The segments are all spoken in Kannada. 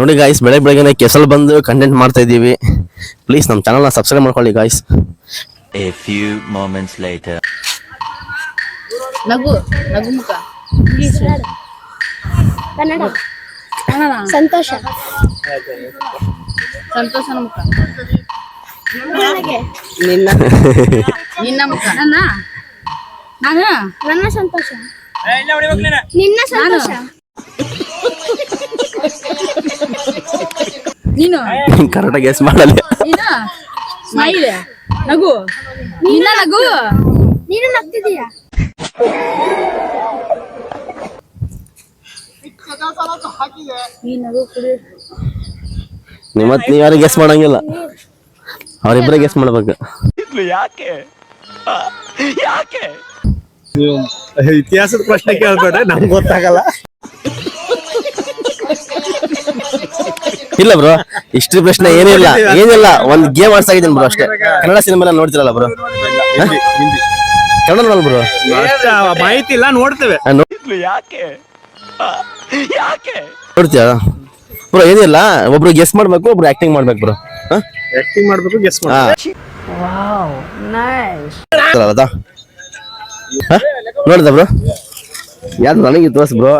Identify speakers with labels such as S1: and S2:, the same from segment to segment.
S1: ನೋಡಿ ಗಾಯ್ಸ್, ಬೆಳಗ್ಗೆ ಕೆಸಲ್ ಬಂದು ಕಂಟೆಂಟ್ ಮಾಡ್ತಾ ಇದೀವಿ. ಪ್ಲೀಸ್ ನಮ್ಮ ಚಾನಲ್ನ ಸಬ್ಸ್ಕ್ರೈಬ್ ಮಾಡ್ಕೊಳ್ಳಿ guys.
S2: A few moments later.
S3: ನಗು ನಗು ಮುಖ
S4: ಕನ್ನಡ
S3: ಕನ್ನಡ
S4: ಸಂತೋಷ
S3: ಸಂತೋಷನ ಮುಖ
S4: ನನಗೆ
S3: ನಿನ್ನ ಮುಖ ನಾನು
S4: ನನ್ನ ಸಂತೋಷ ನಿನ್ನ ಸಂತೋಷ
S3: ನೀನು
S1: ಕರೆಕ್ಟಾಗಿ ಗೆಸ್ ಮಾಡಲ್ಲ.
S3: ನೀನು ಸ್ಮೈಲ್ ನಗು ನಿನ್ನ ನಗು
S4: ನೀನು ನಗ್ತಿದೀಯಾ
S3: ಈ ನಗು ಕುಡಿ
S1: ನೀವ್ ಯಾರು ಗೆಸ್ ಮಾಡಂಗಿಲ್ಲ, ಅವ್ರಿಬ್ರೆ ಗೆಸ್ ಮಾಡ್ಬೇಕು.
S5: ಇತಿಹಾಸದ ಪ್ರಶ್ನೆ ಕೇಳ್ಬೇಡ್ರೆ ನಮ್ಗೆ ಗೊತ್ತಾಗಲ್ಲ.
S1: ಇಲ್ಲ ಬ್ರೋ, ಹಿಸ್ಟ್ರಿ ಪ್ರಶ್ನೆ ಏನಿಲ್ಲ ಒಂದ್ ಗೇಮ್ ಆಡ್ತಾ ಇದ್ದೀನಿ ಬ್ರೋ ಅಷ್ಟೇ. ಕನ್ನಡ ಸಿನಿಮಾ ನೋಡ್ತಿರಲ್ಲ ಬ್ರೋ, ಕನ್ನಡ ನೋಡಲ್ ಬ್ರೋ,
S5: ಮಾಹಿತಿ ಇಲ್ಲ, ನೋಡ್ತೇವೆ.
S1: ನೋಡ್ತೀಯ ಬ್ರೋ? ಏನಿಲ್ಲ, ಒಬ್ರು ಗೆಸ್ ಮಾಡ್ಬೇಕು, ಒಬ್ರು ಆಕ್ಟಿಂಗ್ ಮಾಡ್ಬೇಕು ಬ್ರೋ.
S5: ಆಕ್ಟಿಂಗ್ ಮಾಡ್ಬೇಕು, ಗೆಸ್ ಮಾಡ್ಬೇಕು.
S1: ನೋಡಿದ ಬ್ರೋ? ಯಾರು ನನಗೆ ತೋರ್ಸ್ ಬ್ರೋ.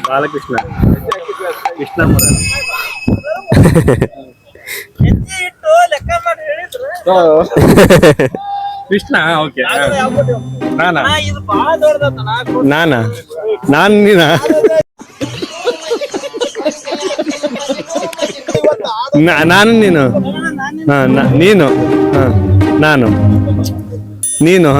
S5: ಬಾಲಕೃಷ್ಣ, ಕೃಷ್ಣ ಕೃಷ್ಣ. ಓಕೆ, ನಾನು ನೀನ ನಾನು ನೀನು ನೀನು ನಾನು ನೀನು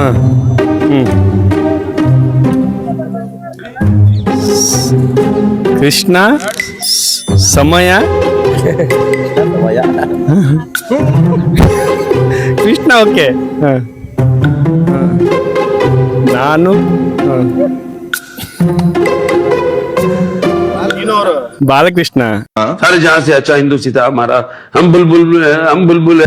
S5: ಕೃಷ್ಣ ಸಮಯ ಕೃಷ್ಣ. ಓಕೆ, ನಾನು बालकृष्ण।
S6: हर जहाँ से अच्छा हिंदू सीता हमारा, हम बुलबुल